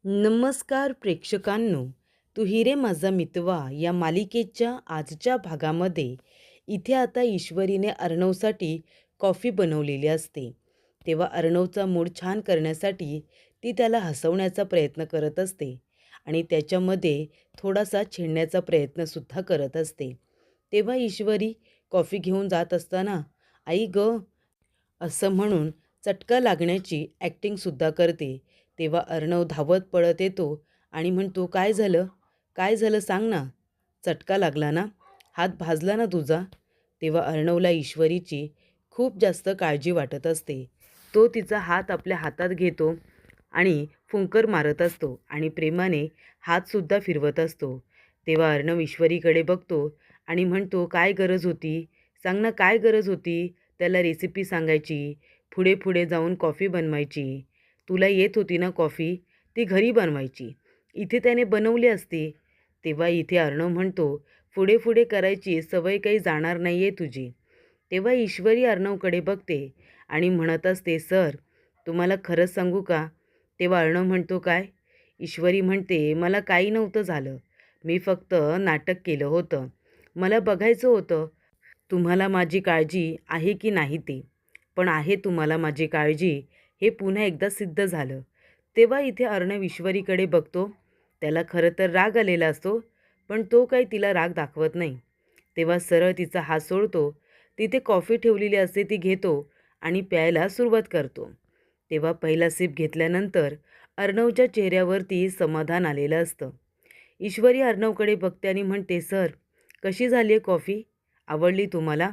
नमस्कार प्रेक्षकांनो, तू हिरे माझा मितवा या मालिकेच्या आजच्या भागामध्ये इथे आता ईश्वरीने अर्णवसाठी कॉफी बनवलेली असते. तेव्हा अर्णवचा मूड छान करण्यासाठी ती त्याला हसवण्याचा प्रयत्न करत असते आणि त्याच्यामध्ये थोडासा छेडण्याचा प्रयत्नसुद्धा करत असते. तेव्हा ईश्वरी कॉफी घेऊन जात असताना, "आई गं," असं म्हणून चटका लागण्याची ॲक्टिंगसुद्धा करते. तेव्हा अर्णव धावत पळत येतो आणि म्हणतो, "काय झालं? काय झालं सांग ना? चटका लागला ना? हात भाजला ना तुझा?" तेव्हा अर्णवला ईश्वरीची खूप जास्त काळजी वाटत असते. तो तिचा हात आपल्या हातात घेतो आणि फुंकर मारत असतो आणि प्रेमाने हातसुद्धा फिरवत असतो. तेव्हा अर्णव ईश्वरीकडे बघतो आणि म्हणतो, "काय गरज होती? सांग ना, काय गरज होती त्याला रेसिपी सांगायची, पुढे पुढे जाऊन कॉफी बनवायची? तुला येत होती ना कॉफी, ती घरी बनवायची. इथे त्याने बनवली असती." तेव्हा इथे अर्णव म्हणतो, "पुढे पुढे करायची सवय काही जाणार नाही आहे तुझी." तेव्हा ईश्वरी अर्णवकडे बघते आणि म्हणत असते, "सर, तुम्हाला खरंच सांगू का?" तेव्हा अर्णव म्हणतो, "काय?" ईश्वरी म्हणते, "मला काही नव्हतं झालं. मी फक्त नाटक केलं होतं. मला बघायचं होतं तुम्हाला माझी काळजी आहे की नाही ते. पण आहे तुम्हाला माझी काळजी हे पुन्हा एकदा सिद्ध झालं." तेव्हा इथे अर्णव ईश्वरीकडे बघतो. त्याला खरं तर राग आलेला असतो, पण तो काही तिला राग दाखवत नाही. तेव्हा सरळ तिचा हात सोडतो. तिथे कॉफी ठेवलेली असते ती घेतो आणि प्यायला सुरुवात करतो. तेव्हा पहिला सिप घेतल्यानंतर अर्णवच्या चेहऱ्यावरती समाधान आलेलं असतं. ईश्वरी अर्णवकडे बघते आणि म्हणते, "सर, कशी झाली आहे कॉफी? आवडली तुम्हाला?"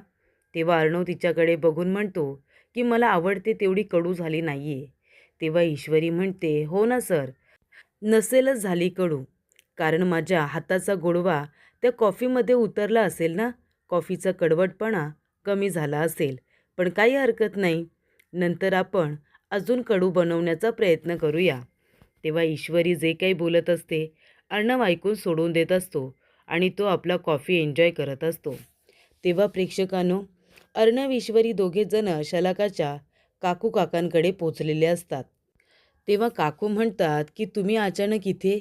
तेव्हा अर्णव तिच्याकडे बघून म्हणतो की मला आवडते तेवढी कडू झाली नाही आहे. तेव्हा ईश्वरी म्हणते, "हो ना सर, नसेलच झाली कडू, कारण माझ्या हाताचा गोडवा त्या कॉफीमध्ये उतरला असेल ना, कॉफीचा कडवटपणा कमी झाला असेल. पण काही हरकत नाही, नंतर आपण अजून कडू बनवण्याचा प्रयत्न करूया." तेव्हा ईश्वरी जे काही बोलत असते अर्णव ऐकून सोडून देत असतो आणि तो आपला कॉफी एन्जॉय करत असतो. तेव्हा प्रेक्षकांनो, अर्णव ईश्वरी दोघेजण शलाकाच्या काकू काकांकडे पोचलेले असतात. तेव्हा काकू म्हणतात की तुम्ही अचानक इथे?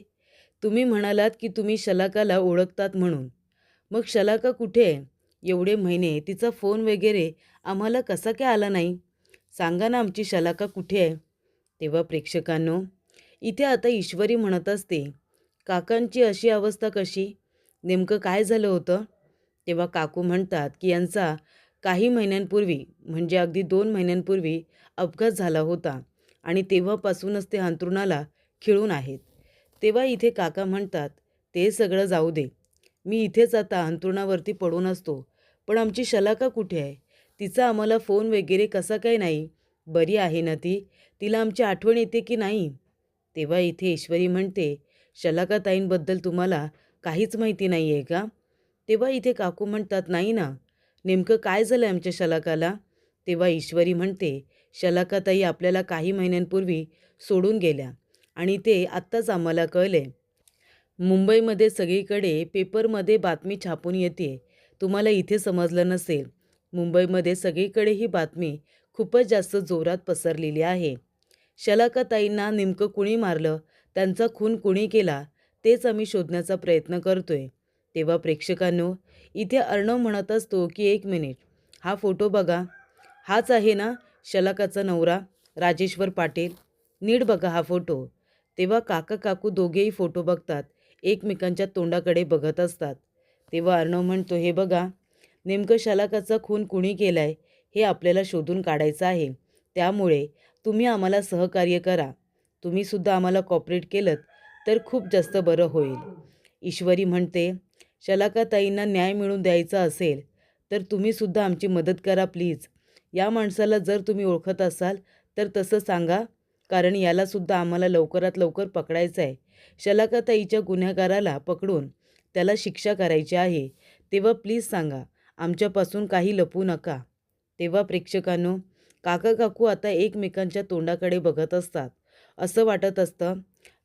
तुम्ही म्हणालात की तुम्ही शलाकाला ओळखतात म्हणून. मग शलाका कुठे आहे? एवढे महिने तिचा फोन वगैरे आम्हाला कसा काय आला नाही? सांगा ना, आमची शलाका कुठे आहे? तेव्हा प्रेक्षकांनो, इथे आता ईश्वरी म्हणत असते, काकांची अशी अवस्था कशी? नेमकं काय झालं होतं? तेव्हा काकू म्हणतात की यांचा काही महिन्यांपूर्वी, म्हणजे अगदी 2 महिन्यांपूर्वी अपघात झाला होता आणि तेव्हापासूनच ते अंथरुणाला खिळून आहेत. तेव्हा इथे काका म्हणतात, "ते सगळं जाऊ दे. मी इथेच आता अंथरुणावरती पडून असतो. पण आमची शलाका कुठे आहे? तिचा आम्हाला फोन वगैरे कसा काय नाही? बरी आहे ना ती? तिला आमची आठवण येते की नाही?" तेव्हा इथे ईश्वरी म्हणते, "शलाकाताईंबद्दल तुम्हाला काहीच माहिती नाही आहे का?" तेव्हा इथे काकू म्हणतात, "नाही ना, नेमकं काय झालं आमच्या शलाकाला?" तेव्हा ईश्वरी म्हणते, "शलाकाताई आपल्याला काही महिन्यांपूर्वी सोडून गेल्या आणि ते आत्ताच आम्हाला कळले. मुंबईमध्ये सगळीकडे पेपरमध्ये बातमी छापून येते. तुम्हाला इथे समजलं नसेल, मुंबईमध्ये सगळीकडे ही बातमी खूपच जास्त जोरात पसरलेली आहे. शलाकाताईंना नेमकं कुणी मारलं, त्यांचा खून कुणी केला, तेच आम्ही शोधण्याचा प्रयत्न करतोय." तेव्हा प्रेक्षकांनो, इथे अर्णव म्हणत असतो की "एक मिनिट, हा फोटो बघा. हाच आहे ना शलाकाचा नवरा, राजेश्वर पाटील? नीट बघा हा फोटो." तेव्हा काका काकू दोघेही फोटो बघतात, एकमेकांच्या तोंडाकडे बघत असतात. तेव्हा अर्णव म्हणतो, "हे बघा, नेमकं शलाकाचा खून कुणी केलाय हे आपल्याला शोधून काढायचं आहे. त्यामुळे तुम्ही आम्हाला सहकार्य करा. तुम्हीसुद्धा आम्हाला कॉपरेट केलंत तर खूप जास्त बरं होईल." ईश्वरी म्हणते, "शलाकाताईंना न्याय मिळवून द्यायचा असेल तर तुम्हीसुद्धा आमची मदत करा प्लीज. या माणसाला जर तुम्ही ओळखत असाल तर तसं सांगा, कारण यालासुद्धा आम्हाला लवकरात लवकर पकडायचं आहे. शलाकाताईच्या गुन्हेगाराला पकडून त्याला शिक्षा करायची आहे. तेव्हा प्लीज सांगा, आमच्यापासून काही लपवू नका." तेव्हा प्रेक्षकांनो, काका काकू आता एकमेकांच्या तोंडाकडे बघत असतात. असं वाटत असतं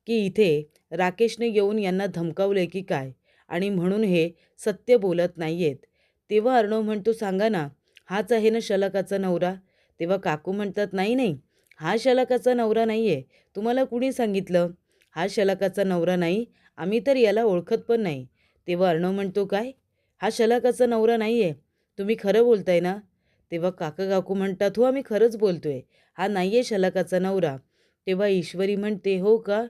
की इथे राकेशने येऊन यांना धमकावले की काय, आणि म्हणून हे सत्य बोलत नाही आहेत. तेव्हा अर्णव म्हणतो, "सांगा ना, हाच आहे ना शलाकाचा नवरा?" तेव्हा काकू म्हणतात, "नाही नाही, हा शलाकाचा नवरा नाही आहे. तुम्हाला कुणी सांगितलं? हा शलाकाचा नवरा नाही, आम्ही तर याला ओळखत पण नाही. तेव्हा अर्णव म्हणतो, काय? हा शलाकाचा नवरा नाही आहे, तुम्ही खरं बोलताय ना? तेव्हा काका काकू म्हणतात, हो आम्ही खरंच बोलतोय, हा नाही आहे शलाकाचा नवरा. तेव्हा ईश्वरी म्हणते, हो का?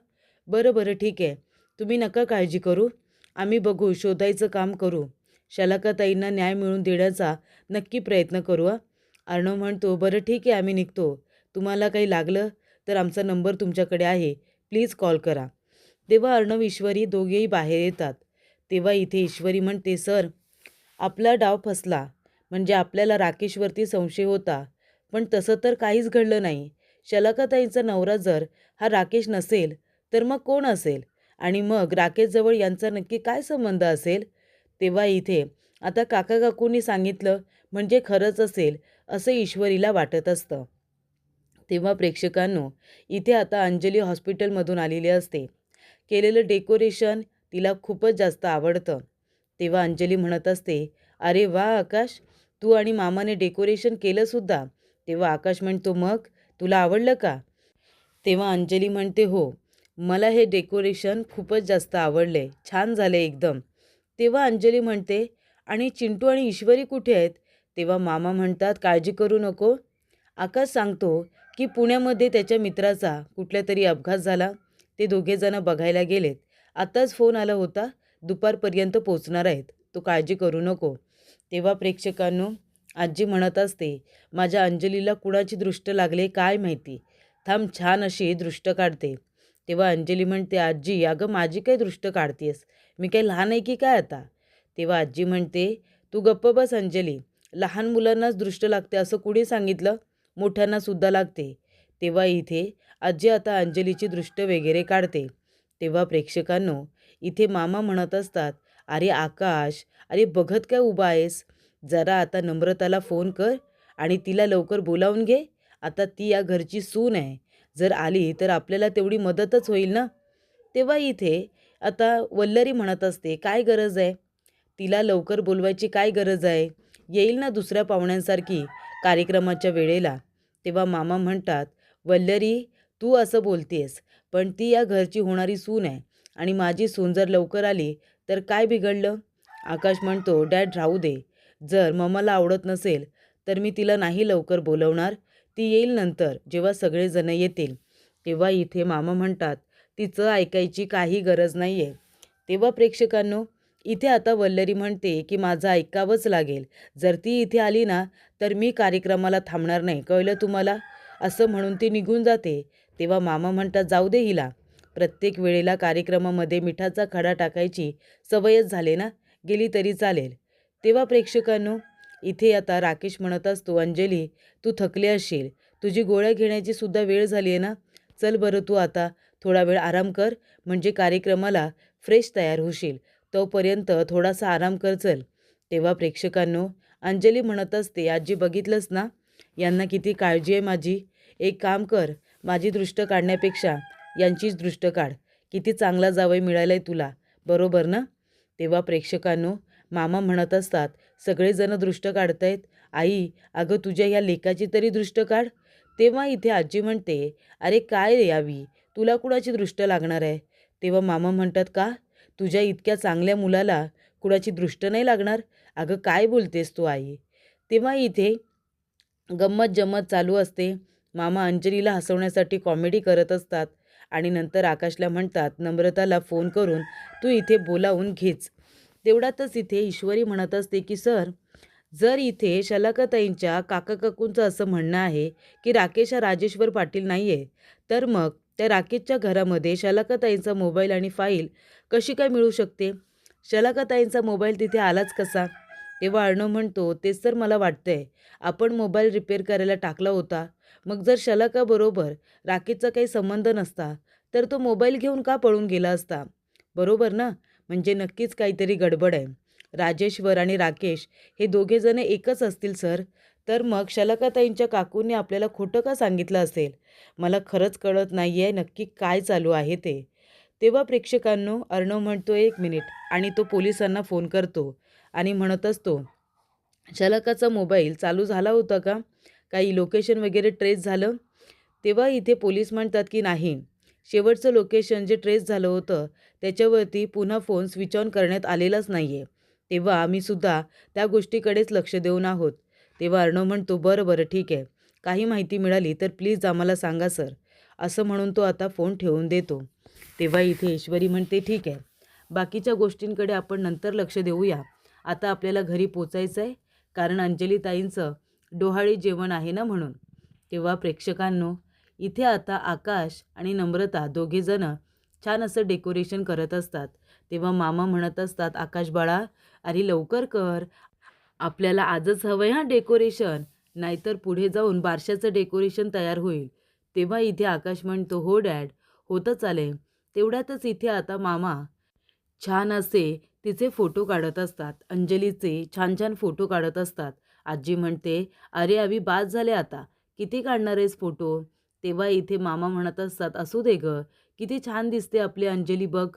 बरं बरं ठीक आहे, तुम्ही नका काळजी करू, आम्ही बघू, शोधायचं काम करू. शलाकाताईंना न्याय मिळवून देण्याचा नक्की प्रयत्न करू. अर्णव म्हणतो, बरं ठीक आहे, आम्ही निघतो. तुम्हाला काही लागलं तर आमचा नंबर तुमच्याकडे आहे, प्लीज कॉल करा. तेव्हा अर्णव ईश्वरी दोघेही बाहेर येतात. तेव्हा इथे ईश्वरी म्हणते, सर आपला डाव फसला. म्हणजे आपल्याला राकेशवरती संशय होता, पण तसं तर काहीच घडलं नाही. शलाकाताईंचा नवरा जर हा राकेश नसेल तर मग कोण असेल? आणि मग राकेशजवळ यांचा नक्की काय संबंध असेल? तेव्हा इथे आता काका काकूंनी सांगितलं म्हणजे खरंच असेल असं ईश्वरीला वाटत असतं. तेव्हा प्रेक्षकांनो, इथे आता अंजली हॉस्पिटलमधून आलेली असते. केलेलं डेकोरेशन तिला खूपच जास्त आवडतं. तेव्हा अंजली म्हणत असते, अरे वा आकाश, तू आणि मामाने डेकोरेशन केलं सुद्धा. तेव्हा आकाश म्हणतो, मग तुला आवडलं का? तेव्हा अंजली म्हणते, हो, मला हे डेकोरेशन खूपच जास्त आवडले, छान झाले एकदम. तेव्हा अंजली म्हणते, आणि चिंटू आणि ईश्वरी कुठे आहेत? तेव्हा मामा म्हणतात, काळजी करू नको, आकाश सांगतो की पुण्यामध्ये त्याच्या मित्राचा कुठल्या तरी अपघात झाला, ते दोघेजणं बघायला गेलेत. आताच फोन आला होता, दुपारपर्यंत पोचणार आहेत, तू काळजी करू नको. तेव्हा प्रेक्षकांनो, आजी म्हणत असते, माझ्या अंजलीला कुणाची दृष्ट लागले काय माहिती, थांब छान अशी दृष्ट काढते. तेव्हा अंजली म्हणते, आजी अगं माझी काय दृष्ट काढतेस, मी काही लहान आहे की काय आता? तेव्हा आजी म्हणते, तू गप्प बस अंजली, लहान मुलांनाच दृष्ट लागते असं कुणी सांगितलं? मोठ्यांना सुद्धा लागते. तेव्हा इथे आजी आता अंजलीची दृष्ट वगैरे काढते. तेव्हा प्रेक्षकांनो, इथे मामा म्हणत असतात, अरे आकाश, अरे बघत काय उभा आहेस, जरा आता नम्रताला फोन कर आणि तिला लवकर बोलावून घे. आता ती या घरची सून आहे, जर आली तर आपल्याला तेवढी मदतच होईल ना. तेव्हा इथे आता वल्लरी म्हणत असते, काय गरज आहे, तिला लवकर बोलवायची काय गरज आहे, येईल ना दुसऱ्या पाहुण्यांसारखी कार्यक्रमाच्या वेळेला. तेव्हा मामा म्हणतात, वल्लरी तू असं बोलतेस, पण ती या घरची होणारी सून आहे आणि माझी सून जर लवकर आली तर काय बिघडलं? आकाश म्हणतो, डॅड राहू दे, जर मम्माला आवडत नसेल तर मी तिला नाही लवकर बोलवणार, ती येईल नंतर जेव्हा सगळेजण येतील. तेव्हा इथे मामा म्हणतात, तिचं ऐकायची काही गरज नाही आहे. तेव्हा प्रेक्षकांनो, इथे आता वल्लरी म्हणते की माझं ऐकावंच लागेल, जर ती इथे आली ना तर मी कार्यक्रमाला थांबणार नाही, कळलं तुम्हाला? असं म्हणून ती निघून जाते. तेव्हा मामा म्हणतात, जाऊ दे हिला, प्रत्येक वेळेला कार्यक्रमामध्ये मिठाचा खडा टाकायची सवयच झाले ना, गेली तरी चालेल. तेव्हा प्रेक्षकांनो, इथे आता राकेश म्हणत असतो, अंजली तू थकली असशील, तुझी गोळ्या घेण्याची सुद्धा वेळ झाली आहे ना, चल बरं तू आता थोडा वेळ आराम कर, म्हणजे कार्यक्रमाला फ्रेश तयार होशील, तोपर्यंत थोडासा आराम कर चल. तेव्हा प्रेक्षकांनो, अंजली म्हणत असते, आजी बघितलंस ना, यांना किती काळजी आहे माझी, एक काम कर, माझी दृष्ट काढण्यापेक्षा यांचीच दृष्ट काढ, किती चांगला जावई मिळालाय तुला, बरोबर ना? तेव्हा प्रेक्षकांनो, मामा म्हणत असतात, सगळेजण दृष्ट काढतायत, आई अगं तुझ्या या लेकाची तरी दृष्ट काढ. तेव्हा इथे आजी म्हणते, अरे काय रे यावी, तुला कुणाची दृष्ट लागणार आहे? तेव्हा मामा म्हणतात, का तुझ्या इतक्या चांगल्या मुलाला कुणाची दृष्ट नाही लागणार? अगं काय बोलतेस तू आई? तेव्हा इथे गंमत जम्मत चालू असते. मामा अंजलीला हसवण्यासाठी कॉमेडी करत असतात आणि नंतर आकाशला म्हणतात, नम्रताला फोन करून तू इथे बोलावून घेच. तेवढ्यातच इथे ईश्वरी म्हणत असते की सर, जर इथे शलाकाताईंच्या काका काकूंचं असं म्हणणं आहे की राकेश हा राजेश्वर पाटील नाही आहे, तर मग त्या राकेशच्या घरामध्ये शलाकाताईंचा मोबाईल आणि फाईल कशी काय मिळू शकते? शलाकाताईंचा मोबाईल तिथे आलाच कसा? तेव्हा अर्णव म्हणतो, तेच तर मला वाटतंय, आपण मोबाईल रिपेअर करायला टाकला होता, मग जर शलाकाबरोबर राकेशचा काही संबंध नसता तर तो मोबाईल घेऊन का पळून गेला असता, बरोबर ना? म्हणजे नक्कीच काहीतरी गडबड आहे. राजेश्वर आणि राकेश हे दोघेजण एकच असतील सर, तर मग शलाकाताईंच्या काकूंनी आपल्याला खोटं का सांगितलं असेल? मला खरंच कळत नाही आहे नक्की काय चालू आहे ते. तेव्हा प्रेक्षकांनो, अर्णव म्हणतो, एक मिनिट, आणि तो पोलिसांना फोन करतो आणि म्हणत असतो, शलाकाचा मोबाईल चालू झाला होता का? काही लोकेशन वगैरे ट्रेस झालं? तेव्हा इथे पोलीस म्हणतात की नाही, शेवटचं लोकेशन जे ट्रेस झालं होतं त्याच्यावरती पुन्हा फोन स्विच ऑन करण्यात आलेलाच नाही आहे. तेव्हा आम्हीसुद्धा त्या गोष्टीकडेच लक्ष देऊन आहोत. तेव्हा अर्णव म्हणतो, "बरं बरं ठीक आहे. काही माहिती मिळाली तर प्लीज आम्हाला सांगा सर." असं म्हणून तो आता फोन ठेवून देतो. तेव्हा इथे ईश्वरी म्हणते, "ठीक आहे. बाकीच्या गोष्टींकडे आपण नंतर लक्ष देऊया. आता आपल्याला घरी पोचायचं आहे, कारण अंजली ताईंचं डोहाळे जेवण आहे ना म्हणून." तेव्हा प्रेक्षकांनो, इथे आता आकाश आणि नम्रता दोघेजणं छान असं डेकोरेशन करत असतात. तेव्हा मामा म्हणत असतात, "आकाश बाळा, अरे लवकर कर. आपल्याला आजच हवंय हां डेकोरेशन, नाहीतर पुढे जाऊन बारशाचं डेकोरेशन तयार होईल." तेव्हा इथे आकाश म्हणतो, "हो डॅड, होतं चालेल." तेवढ्यातच इथे आता मामा छान असे तिचे फोटो काढत असतात. अंजलीचे छान छान फोटो काढत असतात. आजी म्हणते, "अरे अभि बास झाले आता. किती काढणार आहेस फोटो?" तेव्हा इथे मामा म्हणत असतात, "असू दे गं, किती छान दिसते आपली अंजली बघ."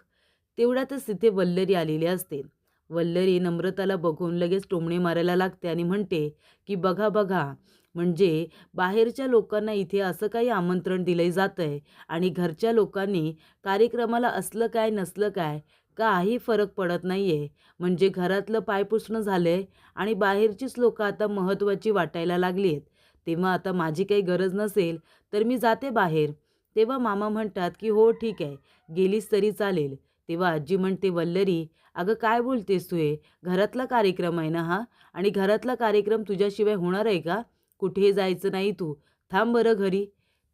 तेवढ्यातच तिथे वल्लरी आलेली असते. वल्लरी नम्रताला बघून लगेच टोमणे मारायला लागते आणि म्हणते, की "बघा, बघा, म्हणजे बाहेरच्या लोकांना इथे असं काही आमंत्रण दिलं जातंय आणि घरच्या लोकांनी कार्यक्रमाला असलं काय नसलं काय काही फरक पडत नाहीये. म्हणजे घरातलं पायपुसणं झालंय आणि बाहेरचीच लोकं आता महत्त्वाची वाटायला लागली आहेत. तेव्हा आता माझी काही गरज नसेल तर मी जाते बाहेर." तेव्हा मामा म्हणतात, की "हो ठीक आहे, गेलीस तरी चालेल." तेव्हा आजी म्हणते, "वल्लरी, अगं काय बोलतेस तू हे? घरातला कार्यक्रम आहे ना हा? आणि घरातला कार्यक्रम तुझ्याशिवाय होणार आहे का? कुठेही जायचं नाही तू. थांब बरं घरी."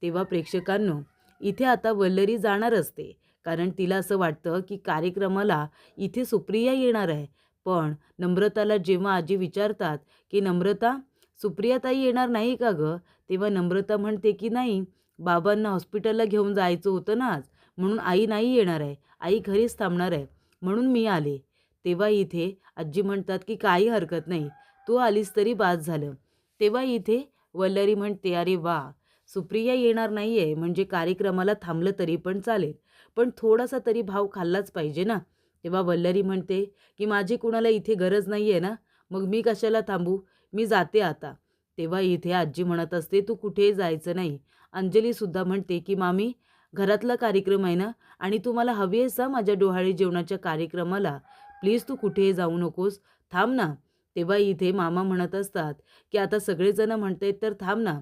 तेव्हा प्रेक्षकांनो, इथे आता वल्लरी जाणार असते. कारण तिला असं वाटतं, की कार्यक्रमाला इथे सुप्रिया येणार आहे. पण नम्रताला जेव्हा आजी विचारतात, की "नम्रता, सुप्रियाताई येणार नाही का गं?" तेव्हा नम्रता म्हणते, की "नाही, बाबांना हॉस्पिटलला घेऊन जायचं होतं ना आज, म्हणून आई नाही येणार आहे. आई घरीच थांबणार आहे, म्हणून मी आले." तेव्हा इथे आजी म्हणतात, की "काही हरकत नाही. तू आलीस तरी बास झालं." तेव्हा इथे वल्लरी म्हणते, "अरे वाह! सुप्रिया येणार नाहीये म्हणजे कार्यक्रमाला थांबलं तरी पण चालेल. पण थोडासा तरी भाव खाल्लाच पाहिजे ना." तेव्हा वल्लरी म्हणते, की "माझी कुणाला इथे गरज नाहीये ना, मग मी कशाला थांबू? मी जाते आता." तेव्हा इथे आजी म्हणत असते, "तू कुठेही जायचं नाही." अंजलीसुद्धा म्हणते, की "मामी, घरातला कार्यक्रम आहे ना आणि तू मला हवी आहेस हां माझ्या डोहाळे जेवणाच्या कार्यक्रमाला. प्लीज तू कुठेही जाऊ नकोस. थांब ना." तेव्हा इथे मामा म्हणत असतात, की "आता सगळेजण म्हणतायत तर थांब ना."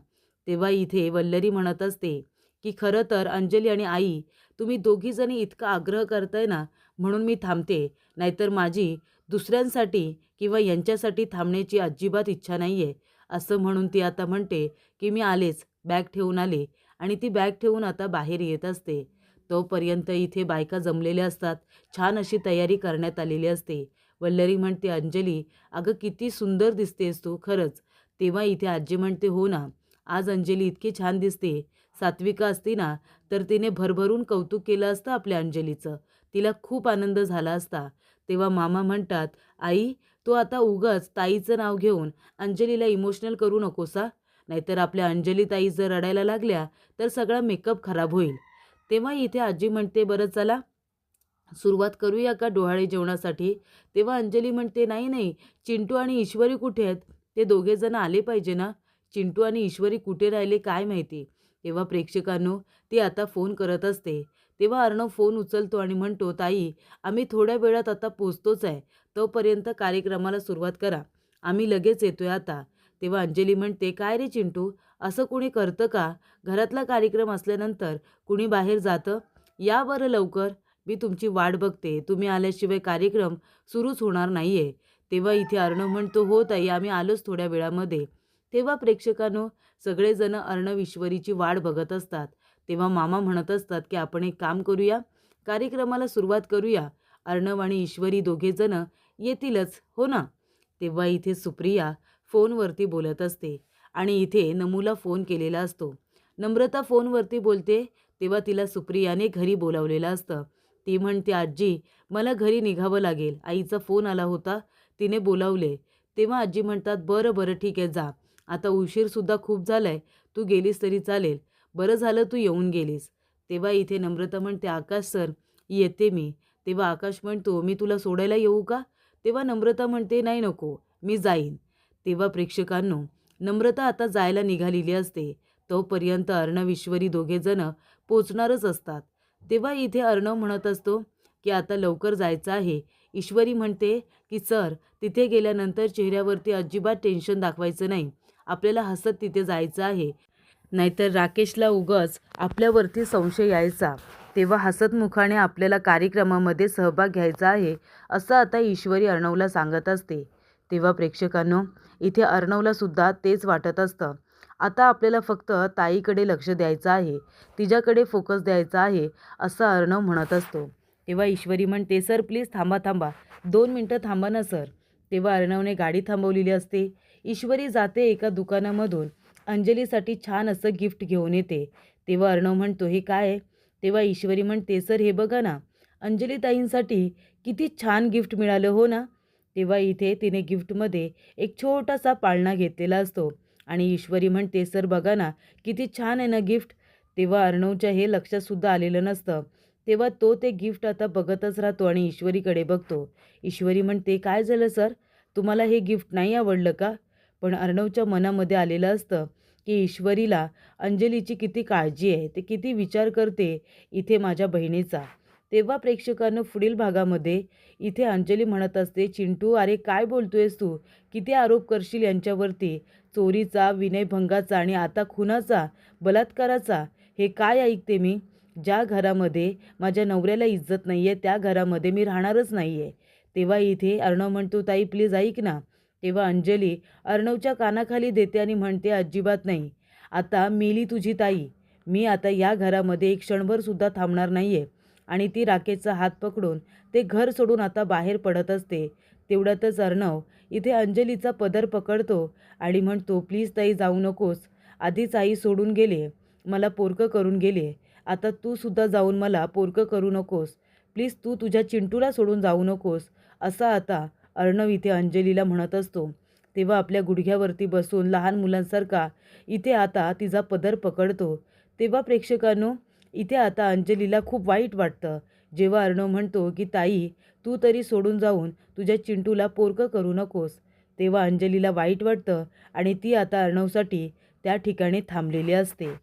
तेव्हा इथे वल्लरी म्हणत असते, की "खरं तर अंजली आणि आई, तुम्ही दोघीजणी इतका आग्रह करताय ना, म्हणून मी थांबते. नाहीतर माझी दुसऱ्यांसाठी किंवा यांच्यासाठी थांबण्याची अजिबात इच्छा नाही आहे." असं म्हणून ती आता म्हणते, की "मी आलेच, बॅग ठेवून आले." आणि ती बॅग ठेवून आता बाहेर येत असते. तोपर्यंत इथे बायका जमलेल्या असतात. छान अशी तयारी करण्यात आलेली असते. वल्लरी म्हणते, "अंजली, अगं किती सुंदर दिसतेस तू खरंच." तेव्हा इथे आजी म्हणते, "हो ना, आज अंजली इतकी छान दिसते. सात्विका असती ना, तर तिने भरभरून कौतुक केलं असतं आपल्या अंजलीचं. तिला खूप आनंद झाला असता." तेव्हा मामा म्हणतात, "आई, तू आता उगाच ताईचं नाव घेऊन अंजलीला इमोशनल करू नकोस हां. नाहीतर आपल्या अंजली ताई जर रडायला लागल्या, तर सगळा मेकअप खराब होईल." तेव्हा इथे आजी म्हणते, "बरं चला, सुरुवात करूया का डोहाळे जेवणासाठी?" तेव्हा अंजली म्हणते, "नाही, नाही, चिंटू आणि ईश्वरी कुठे आहेत? ते दोघेजण आले पाहिजे ना. चिंटू आणि ईश्वरी कुठे राहिले काय माहिती." तेव्हा प्रेक्षकांनो, ती आता फोन करत असते. तेव्हा अर्णव फोन उचलतो आणि म्हणतो, "ताई, आम्ही थोड्या वेळात आता पोहोचतोच आहे. तोपर्यंत कार्यक्रमाला सुरुवात करा. आम्ही लगेच येतोय आता." तेव्हा अंजली म्हणते, "काय रे चिंटू, असं कुणी करतं का? घरातला कार्यक्रम असल्यानंतर कुणी बाहेर जातं? या बरं लवकर. मी तुमची वाट बघते. तुम्ही आल्याशिवाय कार्यक्रम सुरूच होणार नाहीये." तेव्हा इथे अर्णव म्हणतो, "हो ताई, आम्ही आलोच थोड्या वेळामध्ये." तेव्हा प्रेक्षकांनो, सगळेजण अर्णव ईश्वरीची वाट बघत असतात. तेव्हा मामा म्हणत असतात, की "आपण एक काम करूया, कार्यक्रमाला सुरुवात करूया. अर्णव आणि ईश्वरी दोघेजण येतीलच, हो ना?" तेव्हा इथे सुप्रिया फोनवरती बोलत असते आणि इथे नमूला फोन केलेला असतो. नम्रता फोनवरती बोलते, तेव्हा तिला सुप्रियाने घरी बोलावलेलं असतं. ती म्हणते, "आजी, मला घरी निघावं लागेल. आईचा फोन आला होता, तिने बोलावले." तेव्हा आजी म्हणतात, "बरं, बरं, ठीक आहे, जा. आता उशीरसुद्धा खूप झालाय. तू गेलीस तरी चालेल. बरं झालं तू येऊन गेलीस." तेव्हा इथे नम्रता म्हणते, "आकाश सर, येते मी." तेव्हा आकाश म्हणतो, "मी तुला सोडायला येऊ का?" तेव्हा नम्रता म्हणते, "नाही नको, मी जाईन." तेव्हा प्रेक्षकांनो, नम्रता आता जायला निघालेली असते. तोपर्यंत अर्णव ईश्वरी दोघेजण पोचणारच असतात. तेव्हा इथे अर्णव म्हणत असतो की आता लवकर जायचं आहे. ईश्वरी म्हणते की सर, तिथे गेल्यानंतर चेहऱ्यावरती अजिबात टेन्शन दाखवायचं नाही. आपल्याला हसत तिथे जायचं आहे. नाहीतर राकेशला उगाच आपल्यावरती संशय यायचा. तेव्हा हसतमुखाने आपल्याला कार्यक्रमामध्ये सहभाग घ्यायचा आहे, असं आता ईश्वरी अर्णवला सांगत असते. तेव्हा प्रेक्षकांनो, इथे अर्णवला सुद्धा तेच वाटत असतं. आता आपल्याला फक्त ताईकडे लक्ष द्यायचं आहे, तिच्याकडे फोकस द्यायचा आहे, असं अर्णव म्हणत असतो. तेव्हा ईश्वरी म्हणते, सर प्लीज थांबा थांबा, 2 मिनटं थांबा ना सर. तेव्हा अर्णवने गाडी थांबवलेली असते. ईश्वरी जाते एका दुकानामधून अंजलीसाठी छान असं गिफ्ट घेऊन येते. तेव्हा अर्णव म्हणतो, हे काय आहे? तेव्हा ईश्वरी म्हणते, सर हे बघा ना, अंजलीताईंसाठी किती छान गिफ्ट मिळालं हो ना. तेव्हा इथे तिने गिफ्टमध्ये एक छोटासा पाळणा घेतलेला असतो आणि ईश्वरी म्हणते, सर बघा ना, किती छान आहे ना गिफ्ट. तेव्हा अर्णवच्या हे लक्षातसुद्धा आलेलं नसतं. तेव्हा तो ते गिफ्ट आता बघतच राहतो आणि ईश्वरीकडे बघतो. ईश्वरी म्हणते, काय झालं सर, तुम्हाला हे गिफ्ट नाही आवडलं का? पण अर्णवच्या मनामध्ये आलेलं असतं की ईश्वरीला अंजलीची किती काळजी आहे, ते किती विचार करते इथे माझ्या बहिणीचा. तेव्हा प्रेक्षकांनो, पुढील भागामध्ये इथे अंजली म्हणत असते, चिंटू अरे काय बोलतोयस तू? किती आरोप करशील यांच्यावरती? चोरीचा, विनयभंगाचा आणि आता खुनाचा, बलात्काराचा. हे काय ऐकते मी? ज्या घरामध्ये माझ्या नवऱ्याला इज्जत नाही आहे, त्या घरामध्ये मी राहणारच नाही आहे. तेव्हा इथे अर्णव म्हणतो, ताई प्लीज ऐक ना. तेव्हा अंजली अर्णवच्या कानाखाली देते आणि म्हणते, अजिबात नाही. आता मेली तुझी ताई. मी आता या घरामध्ये एक क्षणभरसुद्धा थांबणार नाही आहे. आणि ती राकेशचा हात पकडून ते घर सोडून आता बाहेर पडत असते. तेवढ्यातच अर्णव इथे अंजलीचा पदर पकडतो आणि म्हणतो, प्लीज ताई जाऊ नकोस. आधीच आई सोडून गेले, मला पोरकं करून गेले. आता तू सुद्धा जाऊन मला पोरकं करू नकोस. प्लीज तू तुझ्या चिंटूला सोडून जाऊ नकोस. असा आता अर्णव इथे अंजलीला म्हणत असतो. तेव्हा आपल्या गुडघ्यावरती बसून लहान मुलांसारखा इथे आता तिचा पदर पकडतो. तेव्हा प्रेक्षकांनो, इथे आता अंजलीला खूप वाईट वाटतं. जेव्हा अर्णव म्हणतो की ताई, तू तरी सोडून जाऊन तुझ्या चिंटूला पोरकं करू नकोस. तेव्हा अंजलीला वाईट वाटतं आणि ती आता अर्णवसाठी त्या ठिकाणी थांबलेली असते.